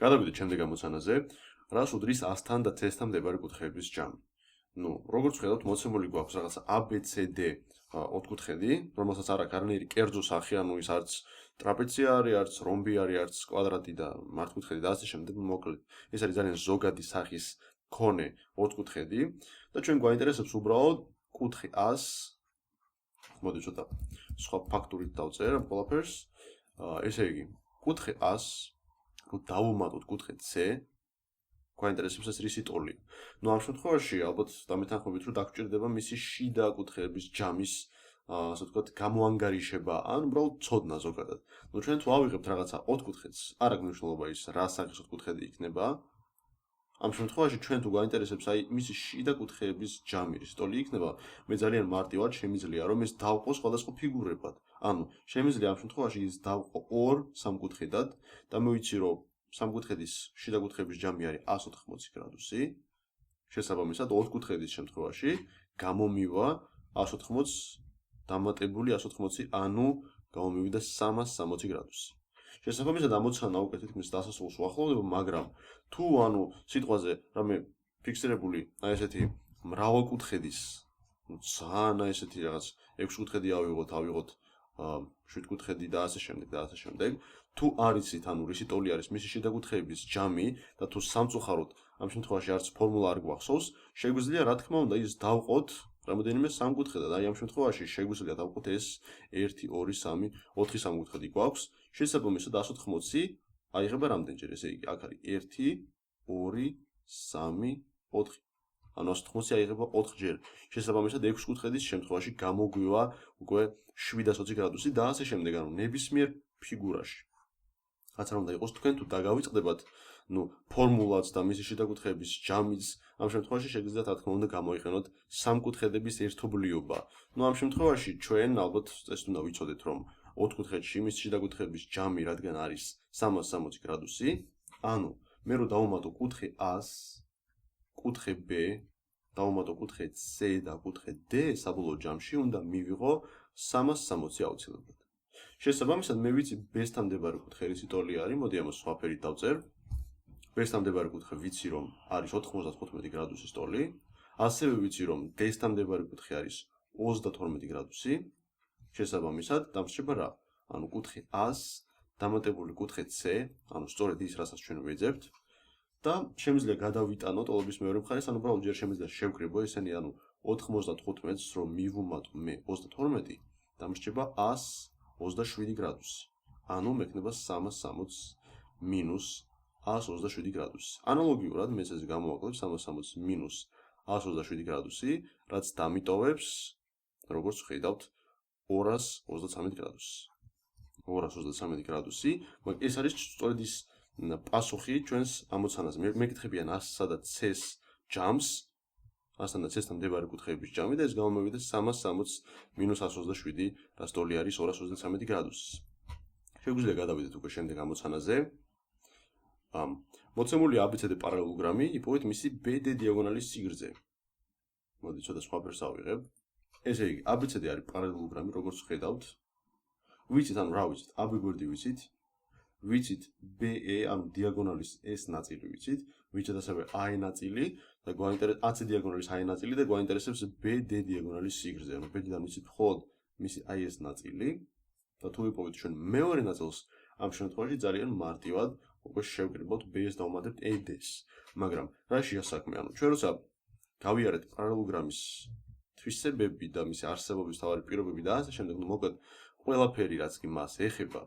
გადავიდეთ შემდეგ ამოცანაზე, რას უდრის 100-თან და 1000-თან მდებარე კუთხეების ჯამი. როგორც ხედავთ, მოცემული გვაქვს რაღაცა ABCD ოთხკუთხედი, რომელსაც არ აქვს არანაირი კერძო სახე, ის არც ტრაპეცია არის, არც რომბი არის, არც კვადრატი და მართკუთხედი და ასე შემდეგ. მოკლედ, ეს არის ძალიან ზოგადი სახის მქონე ოთხკუთხედი და ჩვენ გვაინტერესებს უბრალოდ კუთხე 100. მოდი ცოტა სხვა ფაქტურით დავწერ ამ ყველაფერს. ესე იგი, კუთხე 100, რომ დავუმატოთ კუთხე C, გვაინტერესებს ეს რის ტოლია. ამ შემთხვევაში ალბათ დამეთანხმებით, რომ დაგჭირდება მისი შიდა კუთხეების ჯამის, ასე ვთქვათ, გამოანგარიშება, ან უბრალოდ ცოდნა ზოგადად. ჩვენ თუ ავიღებთ რაღაცა ოთხკუთხედს, არ აქვს მნიშვნელობა ის რა სახის ოთხკუთხედი იქნება. ამ შემთხვევაში ჩვენ თუ გვაინტერესებს მისი შიდა კუთხეების ჯამი რის ტოლი იქნება, მე ძალიან მარტივად შემიძლია რომ ეს დავყო სხვადასხვა ფიგურებად. შემიძლია ამ შემთხვევაში ის დავყო ორ სამკუთხედად და მე ვიცი რომ სამკუთხედის შიდა კუთხეების ჯამი არის 180 გრადუსი. შესაბამისად, ოთხკუთხედის შემთხვევაში გამომივა 180 დამატებული 180, გამომივიდა 360 გრადუსი. შესაბამისად, ამოცანა უკვე თითქმის დასასრულს უახლოვდება, მაგრამ თუ სიტყვაზე რამე ფიქსირებული ესეთი მრავალკუთხედის, ძალიან ესეთი რაღაც 6 კუთხედი ავიღოთ 7 კუთხედი და ასე შემდეგ, თუ არიცით, რისი ტოლი არის მისი შიდა კუთხეების ჯამი და თუ სამწუხაროდ ამ შემთხვევაში არც ფორმულა არ გვახსოვს, შეგვიძლია რა თქმა უნდა ის დავყოთ რამოდენიმე სამკუთხედად. ამ შემთხვევაში შეგვიძლია დავყოთ ეს 1 2 3 4 სამკუთხედი გვაქვს. შესაბამისად 180 აიღება რამდენჯერ? ესე იგი, აქ არის 1 2 3 4. 180 აიღება 4 ჯერ. შესაბამისად 6 კუთხედის შემთხვევაში გამოგვივა უკვე 720 გრადუსი და ასე შემდეგ. ნებისმიერ ფიგურაში რაც არ უნდა იყოს, თქვენ თუ დაგავიწყდებათ ფორმულაც და მისი შიდა კუთხეების ჯამიც, ამ შემთხვევაში შეგიძლიათ რა თქმა უნდა გამოიყენოთ სამკუთხედების ერთობლიობა. ამ შემთხვევაში ჩვენ ალბათ ეს უნდა ვიცოდეთ, რომ ოთხკუთხედში მისი შიდა კუთხეების ჯამი რადგან არის 360 გრადუსი, მე რო დავუმატო კუთხე 100, კუთხე B, დავუმატო კუთხე C და კუთხე D საბოლოო ჯამში უნდა მივიღო 360 აუცილებლად. შესაბამისად, მე ვიცი B-სთან მდებარე კუთხე რისი ტოლი არის, მოდი ამას სხვა ფერით დავწერ. B-სთან მდებარე კუთხე ვიცი რომ არის 95 გრადუსის ტოლი, ასევე ვიცი რომ D-სთან მდებარე კუთხე არის 32 გრადუსი. შესაბამისად, დამრჩება რა? კუთხე 100 დამატებული კუთხე C, სწორედ ის, რასაც ჩვენ ვეძებთ და შემიძლია გადავიტანო ტოლობის მეორე მხარეს, უბრალოდ ჯერ შემიძლია შევკრიბო ესენი, 95-ს რომ მივუმატო მე 32, დამრჩება 127 გრადუსი. მექნება 360 მინუს 127 გრადუსი. ანალოგიურად მეც ეს გამოვაკლებ 360 მინუს 127 გრადუსი, რაც დამიტოვებს, როგორც ხედავთ, 233 გრადუსი. 233 გრადუსი, მაგრამ ეს არის სწორედ ის პასუხი ჩვენს ამოცანაზე. მეკითხებიან 100-სა და C-ს ჯამს, 100-თან და C-სთან მდებარე კუთხეების ჯამი და ეს გამომივიდა 360 მინუს 127, რაც ტოლი არის 233 გრადუსი. შეგვიძლია გადავიდეთ უკვე შემდეგ ამოცანაზე. მოცემული ABCD პარალელოგრამი იპოვეთ მისი BD დიაგონალის სიგრძე. მოდი ცოტა სხვა ფერს ავიღებ. ესე იგი, ABCD არის პარალელოგრამი, როგორც ხედავთ. ვიცით, რა ვიცით? AB გვერდი ვიცით. ვიცით BE, დიაგონალის S ნაწილი ვიცით. ვიცით ასევე AE ნაწილი და გვაინტერესებს AC დიაგონალის AE ნაწილი და გვაინტერესებს BD დიაგონალის სიგრძე. BD-დან ვიცით მხოლოდ მისი AS ნაწილი და თუ ვიპოვეთ ჩვენ მეორე ნაწილს, ამ შემთხვევაში ძალიან მარტივად უკვე შევკრიბოთ BS და ვუმატებთ AD-ს. მაგრამ რაშია საქმე? ჩვენ როცა გავიარეთ პარალელოგრამის თვისებები და მისი არსებობის მთავარი პირობები და ასე შემდეგ, მოკლედ ყველაფერი რაც კი მას ეხება,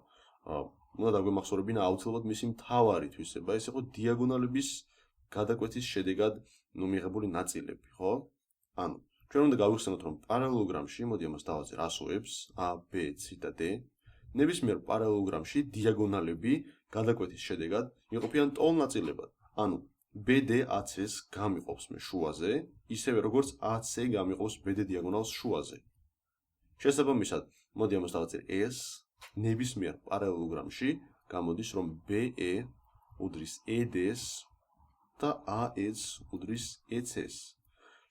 უნდა დაგვემახსოვრებინა აუცილებლად მისი მთავარი თვისება, ეს იყო დიაგონალების გადაკვეთის შედეგად მიღებული ნაწილები, ხო? ჩვენ უნდა გავიხსენოთ, რომ პარალელოგრამში, მოდი ამას დავაძერ ასოებს A, B, C და D, ნებისმიერ პარალელოგრამში დიაგონალები გადაკვეთის შედეგად იყოფიან ტოლ ნაწილებად. BD AC-ს გამიყოფს მე შუაზე, ისევე როგორც AC გამიყოფს BD დიაგონალს შუაზე. შესაბამისად, მოდი ამას დავაძერ S, ნებისმიერ პარალელოგრამში გამოდის, რომ BE უდრის ED-ს და AS უდრის EC-ს.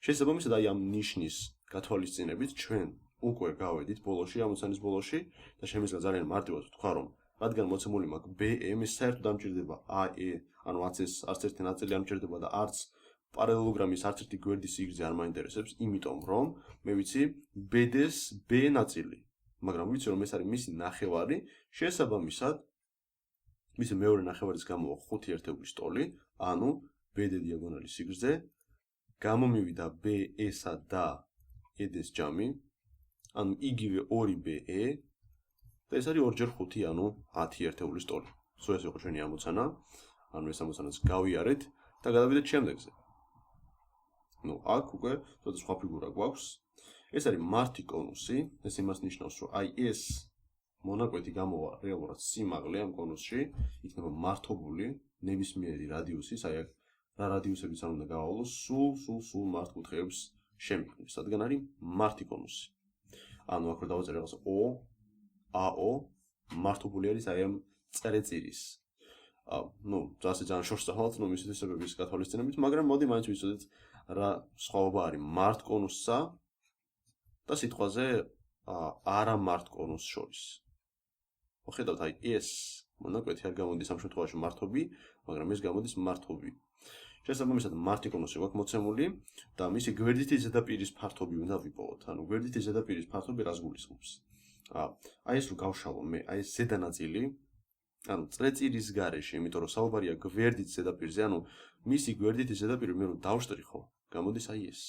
შესაბამისად, ამ ნიშნის გათვალისწინებით ჩვენ უკვე გავედით ბოლოში, ამოცანის ბოლოში და შემიძლია ძალიან მარტივად ვთქვა, რომ რადგან მოცემული მაქვს BE, მე საერთოდ არ მჭირდება AE, ანუ არც ერთი ნაწილი არ მჭირდება და არც პარალელოგრამის არც ერთი გვერდის სიგრძე არ მაინტერესებს, იმიტომ რომ მე ვიცი BD-ს B ნაწილი, მაგრამ ვიცი რომ ეს არის მისი ნახევარი, შესაბამისად მისი მეორე ნახევარის გამოვა 5 ერთეულის ტოლი, ანუ BD დიაგონალის სიგრძე, გამომივიდა BE-სა და ED-ს ჯამი, ანუ იგივე 2BE და ეს არის 2x5, ანუ 10 ერთეულის ტოლი. სულ ეს იყო ჩვენი ამოცანა, ანუ ეს ამოცანაც გავიარეთ და გადავიდეთ შემდეგზე. აქ უკვე ცოტა სხვა ფიგურა გვაქვს. ეს არის მართი კონუსი, ეს იმას ნიშნავს, რომ აი ეს მონაკვეთი გამოვა რეალურად სიმაღლე ამ კონუსში, იქნება მართობული ნებისმიერი რადიუსის, აი აქ რა რადიუსებიც არ უნდა გავავლოს, სულ მართკუთხედს შემიგნებს, რადგან არის მართი კონუსი. ანუ აქ რო დავაწერე რაღაცა O, AO, მართობული არის აი ამ წერეწირის. ასე ძალიან შორს წავალთ, მისი თვისებების გათვალისწინებით, მაგრამ მოდი მაინც ვიცოდეთ რა სხვაობა არის მართ კონუსსა და სიტყვაზე არა მართ კონუსს შორის. ხედავთ, აი ეს მონაკვეთი არ გამოდის ამ შემთხვევაში მართობი, მაგრამ ეს გამოდის მართობი. შესაბამისად, მართი კონუსი გვაქვს მოცემული და მისი გვერდითი ზედაპირის ფართობი უნდა ვიპოვოთ. ანუ გვერდითი ზედაპირის ფართობი რას გულისხმობს? აი ეს რო გავშალო მე, აი ეს ზედა ნაწილი, ანუ წრეწირის გარეშე, იმიტომ რომ საუბარია გვერდით ზედაპირზე, ანუ მისი გვერდითი ზედაპირი მე რო დავშტრიხო, გამოდის აი ეს.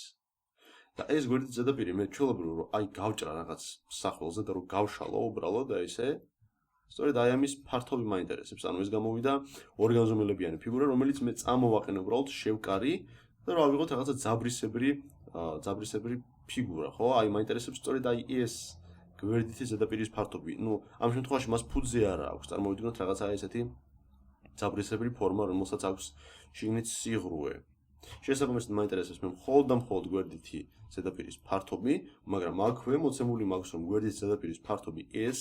და ეს გვერდითი ზედაპირი მე ჩვეულებრივ რომ აი გავჭრა რაღაც სახელზე და რომ გავშალო უბრალოდ და ესე სწორედ აი ამის ფართობი მაინტერესებს. ანუ ეს გამოვიდა ორგანზომელებიანი ფიგურა, რომელიც მე წამოვაყენე უბრალოდ შევკარი და რომ ავიღოთ რაღაცა ძაბრისებრი ფიგურა, ხო? აი მაინტერესებს სწორედ აი ეს გვერდითი ზედაპირის ფართობი. ამ შემთხვევაში მას ფუძე არ აქვს. წარმოვიდგინოთ რაღაცა ესეთი ძაბრისებრი ფორმა, რომელსაც აქვს შიგნით სიღრუე. შესაბამისად მაინტერესებს მე მხოლოდ გვერდითი ზედაპირის ფართობი, მაგრამ აქვე მოცემული მაქვს რომ გვერდითი ზედაპირის ფართობი S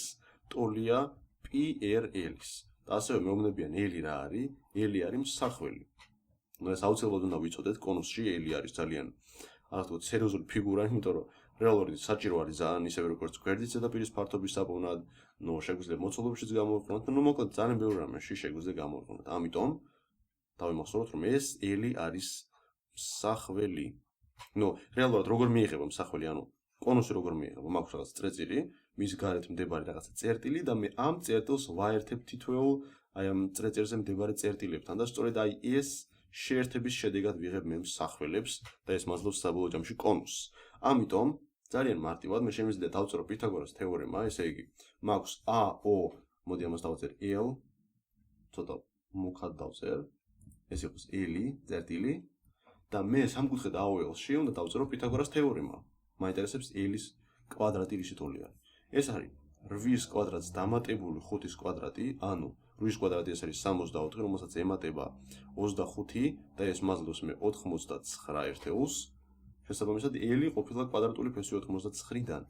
ტოლია PRL-ის. და ასევე მეუბნებიან L რა არის? L არის მსახველი. ეს აუცილებლად უნდა ვიცოდეთ, კონუსში L არის ძალიან სერიოზული ფიგურა, იმიტომ რომ რეალურად საჭირო არის ძალიან ისევე როგორც გვერდით ზედაპირის ფართობის საპოვნად, შეგვიძლია მოცულობებშიც გამოვიყენოთ, მოკლედ ძალიან ბევრი რამეში შეგვიძლია გამოვიყენოთ. ამიტომ დავიმახსოვროთ, რომ ეს L არის მსახველი. რეალურად როგორ მიიღება მსახველი, ანუ კონუსი როგორ მიიღება, მაქვს რაღაც წრეწირი, მის გარეთ მდებარე რაღაცა წერტილი და მე ამ წერტილს ვაერთებ თითოეულ აი ამ წრეწირზე მდებარე წერტილებთან და სწორედ აი ეს შეერთების შედეგად ვიღებ მე მსახველებს და ეს მაძლევს საბოლოო ჯამში კონუსს. ამიტომ ძალიან მარტივად მე შემიძლია დავწერო პითაგორას თეორემა, ესე იგი, მაქვს AO, მოდი ამას დავწერ L, ცოტა მუქად დავწერ, ეს იყოს L, წერტილი და მე სამკუთხედ AOL-ში უნდა დავწერო პითაგორას თეორემა. მაინტერესებს L-ის კვადრატი რისი თოლი არის. ეს არის 8-ის კვადრატს დამატებული 5-ის კვადრატი, ანუ 8-ის კვადრატი ეს არის 64, რომელსაც ემატება 25 და ეს მაძლევს მე 89 ერთეულს. შესაბამისად L ყოფილა კვადრატული ფესი 99-დან.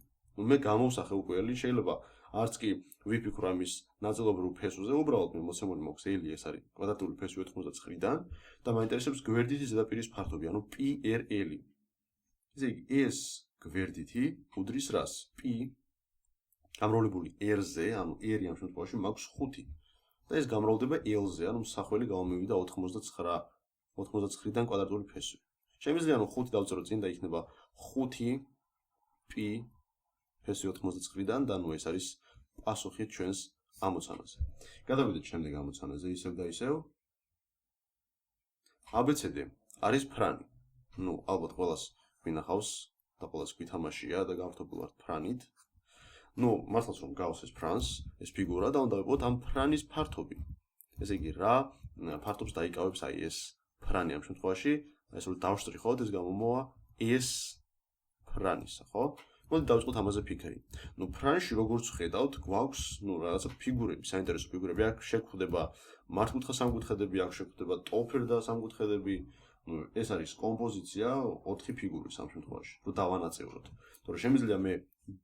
მე გამოვსახე უკვე L, შეიძლება არც კი ვიფიქრო ამის ნაწილობრივ ფესვზე, უბრალოდ მე მოცემული მაქვს L, ეს არის კვადრატული ფესი 99-დან და მაინტერესებს გვერდითი ზედაპირის ფართობი, ანუ PRL. ესე იგი, ეს გვერდითი უდრის რას? P გამრავლებული R-ზე, ანუ R ამ შემთხვევაში მაქვს 5 და ეს გამრავლდება L-ზე, ანუ მსახველი გამომივიდა 99-დან კვადრატული ფესვი. შემიძლია ანუ 5 დავწერო წინ და იქნება 5P ფესი 99-დან და ეს არის პასუხი ჩვენს ამოცანაზე. გადავიდეთ შემდეგ ამოცანაზე ისევ და ისევ. ABCD არის ფრანი. ალბათ ყველას გვინახავს და ყველას გვითამაშია და გავხტობილ ვართ ფრანით. მართლაც რომ გავს ეს ფრანს, ეს ფიგურა და უნდა ვიპოვოთ ამ ფრანის ფართობი. ესე იგი, რა ფართობს დაიკავებს აი ეს ფრანი ამ შემთხვევაში, ეს რო დავშტრიხოთ, ეს გამომოვა S ფრანისა, ხო? მოდი დავწყოთ ამაზე ფიქრი. ფრანში როგორც ხედავთ, გვაქვს რაღაცა ფიგურები, საინტერესო ფიგურები. აქ შეგვხვდება მართკუთხა სამკუთხედები, აქ შეგვხვდება ტოლფერდა სამკუთხედები. ეს არის კომპოზიცია 4 ფიგურის ამ შემთხვევაში, რო დავანაწევროთ. თორე შემიძლია მე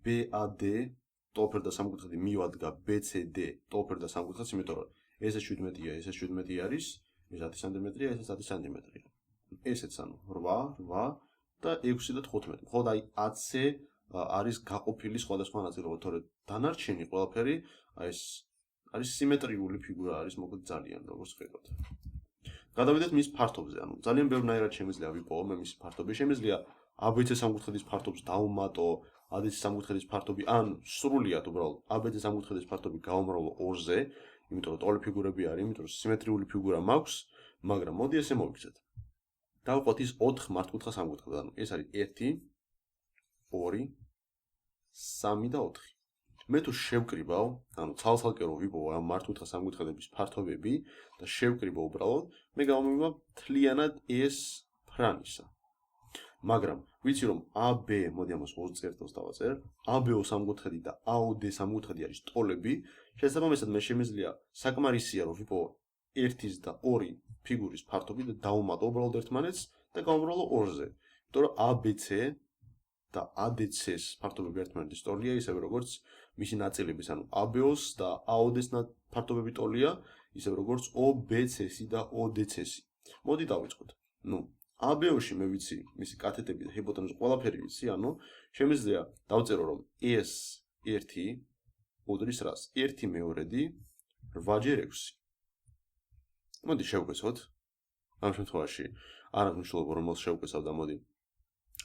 BAD ტოლფერდა სამკუთხედი მივადგა BCD ტოლფერდა სამკუთხედს, იმიტომ რომ ეს 17-ია, ეს 17 არის, ეს 10 სანტიმეტრია, ეს 10 სანტიმეტრია. ესეც ანუ 8 და 6 და 15. მხოლოდ აი 10-ზე არის გაყოფილი სხვადასხვა ნაწილობა, თორე დანარჩენი ყველაფერი ეს არის სიმეტრიული ფიგურა არის მოკლედ ძალიან როგორც ხედავთ. გადავიდეთ მის ფართობზე, ანუ ძალიან ბევრნაირად შემიძლია ვიპოვო მე მის ფართობი, შემიძლია ABC სამკუთხედის ფართობს დავუმატო, ABC სამკუთხედის ფართობი ან სრულიად უბრალოდ ABC სამკუთხედის ფართობი გავამრავლო 2-ზე, იმიტომ რომ ტოლი ფიგურები არის, იმიტომ რომ სიმეტრიული ფიგურა მაქვს, მაგრამ მოდი ესე მოვიქცეთ. დავყოთ ის 4 მართკუთხა სამკუთხედი, ანუ ეს არის 1, 2, 3 და 4. მე თუ შევკრიბავ, ანუ ცალ-ცალკე რო ვიპოვო ამ მართკუთხა სამკუთხედების ფართობები და შევკრიბავ უბრალოდ, მე გამომივა მთლიანად ეს ფრანისა. მაგრამ ვიცი რომ AB, მოდი ამას 2 წერტილს დავაწერ, ABO სამკუთხედი და AOD სამკუთხედი არის ტოლები, შესაბამისად მე შემიძლია საკმარისია რომ ვიპოვო 1-ის და 2 ფიგურის ფართობი და დავუმატო უბრალოდ ერთმანეთს და გავამრავლო 2-ზე. იმიტომ რომ ABC და ADC-ს ფართობები ერთმანეთის ტოლია, ისევე როგორც მისი ნაწილების, ანუ ABO-ს და AOD-ს ფართობები ტოლია, ისევე როგორც OBC-სი და ODC-სი. მოდი დავიწყოთ. ABO-ში მე ვიცი, მისი კათეტები და ჰიპოტენუზი ყველაფერი ვიცი, ანუ შემიძლია დავწერო რომ ეს 1 უდრის რას? 1/2 8/6. მოდი შევკვეცოთ. ამ შემთხვევაში არ აქვს მნიშვნელობა რომელს შევკვეცავ და მოდი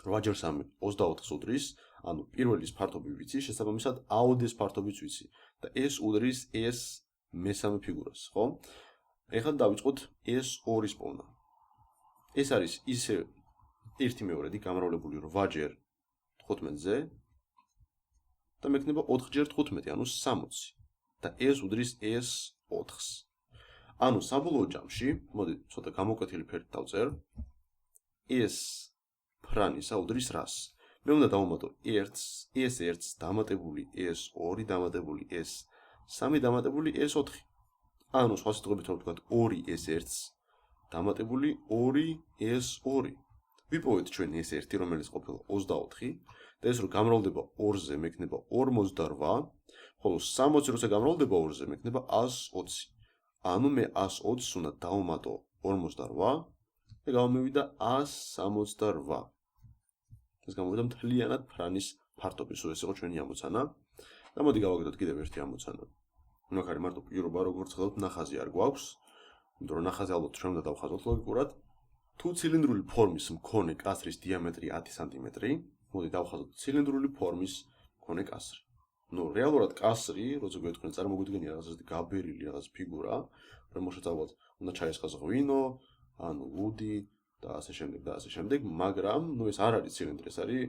8/3 24-ს უდრის, ანუ პირველის ფართობი ვიცი, შესაბამისად AOD-ის ფართობიც ვიცი და ეს უდრის ეს მესამე ფიგურას, ხო? ეხლა დავიწყოთ ეს 2-ის პოვნა. ეს არის ისე 1/2 გამრავლებული 8/15-ზე და მექნება 4/15, ანუ 60 და ეს უდრის ეს 4-ს. ანუ საბოლოო ჯამში, მოდი ცოტა გამოკვეთილი ფერით დავწერ, ეს ფრანისა უდრის რას? მე უნდა დავუმატო 1-ს, ეს 1-ს დამატებული ეს 2 დამატებული ეს 3 დამატებული ეს 4. ანუ სხვა სიტყვებით რომ ვთქვათ 2 ეს 1-ს დამატებული 2 ეს 2. ვიპოვეთ ჩვენ ეს 1, რომელიც ყოფილა 24 და ეს რო გამრავლდება 2-ზე მექნება 48, ხოლო 60 როცა გამრავლდება 2-ზე მექნება 120. ანუ მე 120-ს უნდა დავუმატო 48 და გამომივიდა 168. ეს გამოვიდა მთლიანად ფრანის ფართობი, სულ ეს იყო ჩვენი ამოცანა. და მოდი გავაკეთოთ კიდევ ერთი ამოცანა. აქ არის მარტო პირობა, როგორც ხედავთ, ნახაზი არ გვაქვს. იმიტომ რომ ნახაზი ალბათ ჩვენ უნდა დავხაზოთ ლოგიკურად. თუ ცილინდრული ფორმის მქონე კასრის დიამეტრი 10 სანტიმეტრი, მოდი დავხაზოთ ცილინდრული ფორმის მქონე კასრი. რეალურად კასრი, როცა გვეთქვენ წარმოგვიდგენია რაღაც გაბერილი რაღაც ფიგურა, რომელშიც ალბათ უნდა ჩაესხას ღვინო, ანუ ლუდი და ასე შემდეგ და ასე შემდეგ, მაგრამ ეს არ არის ცილინდრი, ეს არის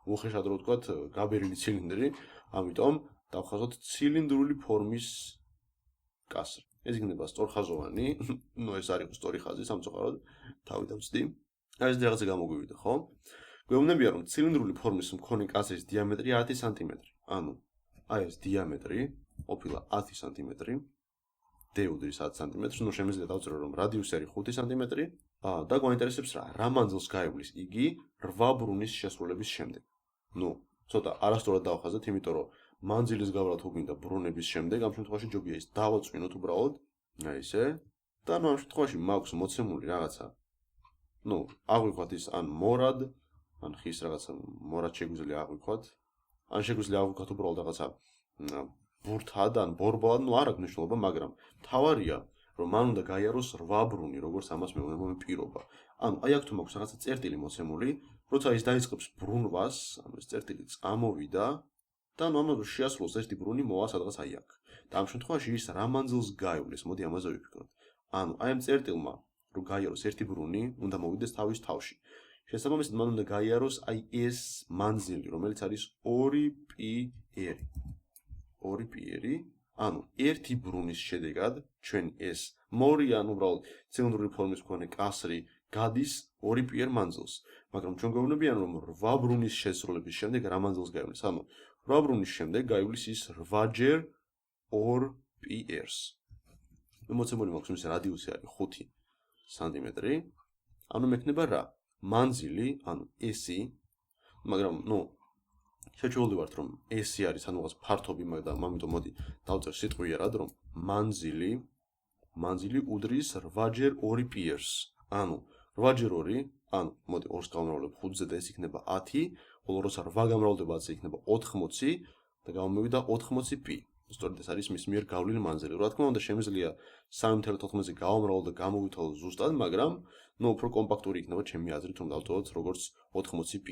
უხეშად რო ვთქვათ გაბერილი ცილინდრი, ამიტომ დავხაზოთ ცილინდრული ფორმის კასრი. ეს იქნება სწორხაზოვანი, ეს არის სწორი ხაზი სამწუხაროდ, თავი დავწდი. ეს რაღაცა გამოგვივიდა, ხო? გვეუბნებია რომ ცილინდრული ფორმის მქონე კასრის დიამეტრი 10 სანტიმეტრი. ანუ აი ეს დიამეტრი ყოფილა 10 სანტიმეტრი, D უდრის 10 სანტიმეტრს, შემიძლია დავწერო რომ რადიუსი არის 5 სანტიმეტრი და გვაინტერესებს რა მანძილს გაივლის იგი 8 ბრუნის შესრულების შემდეგ. ცოტა არასწორად დავხაზეთ, იმიტომ რომ მანძილის გავლა თუ გინდა ბრუნების შემდეგ, ამ შემთხვევაში ჯობია ის დავაწვინოთ უბრალოდ, აი ესე. და ამ შემთხვევაში მაქვს მოცემული რაღაცა. აღვიქვათ ის ან მორად, ან ხის რაღაცა მორად შეგვიძლია აღვიქვათ, ან შეგვიძლია აღვიქვათ უბრალოდ რაღაცა ბურთად ან ბორბალად, არ აქვს მნიშვნელობა, მაგრამ მთავარია, რომ მან უნდა გაიაროს 8 ბრუნი, როგორც ამას მე უნდა პირობა. ანუ აი აქ თუ მაქვს რაღაცა წერტილი მოცემული, როცა ის დაიწყებს ბრუნვას, ანუ ეს წერტილი წამოვიდა და ამაზე შეასრულოს ერთი ბრუნი მოვა სადღაც აი აქ. და ამ შემთხვევაში ის რა მანძილს გაივლის, მოდი ამაზე ვიფიქროთ. ანუ აი ამ წერტილმა რომ გაიაროს ერთი ბრუნი, უნდა მოვიდეს თავის თავში. შესაბამისად მან უნდა გაიაროს აი ეს მანძილი, რომელიც არის 2πr. 2πr, ანუ ერთი ბრუნის შედეგად ჩვენ ეს მორიან უბრალოდ ცილინდრული ფორმის მქონე კასრი გადის 2πr მანძილს. მაგრამ ჩვენ გვეუბნებიან რომ 8 ბრუნის შესრულების შემდეგ რა მანძილს გაივლის. ანუ 8 ბრუნის შემდეგ გაივლის ის 8/2πr-ს. მოცემული მაქვს მის რადიუსი არის 5 სანტიმეტრი. ანუ მექნება რა? მანძილი, ანუ S-ი, მაგრამ შეჩვეულდივართ რომ S-ი არის ანუ რაღაც ფართობი, მაგრამ ამიტომ მოდი დავწერ სიტყვიერად რომ მანძილი უდრის 8/2πr-ს. ანუ 8/2, ანუ მოდი 2-ს გავამრავლებ 5-ზე და ეს იქნება 10, ხოლო როცა 8 გამრავლდება 10-ზე იქნება 80 და გამომივიდა 80π. სწორედ ეს არის მის მიერ გავლილი მანძილი. რა თქმა უნდა, შემიძლია 3.14-ზე გავამრავლო და გამოვითვალო ზუსტად, მაგრამ უფრო კომპაქტური იქნება ჩემი აზრით, რომ დავტოვოთ როგორც 80π.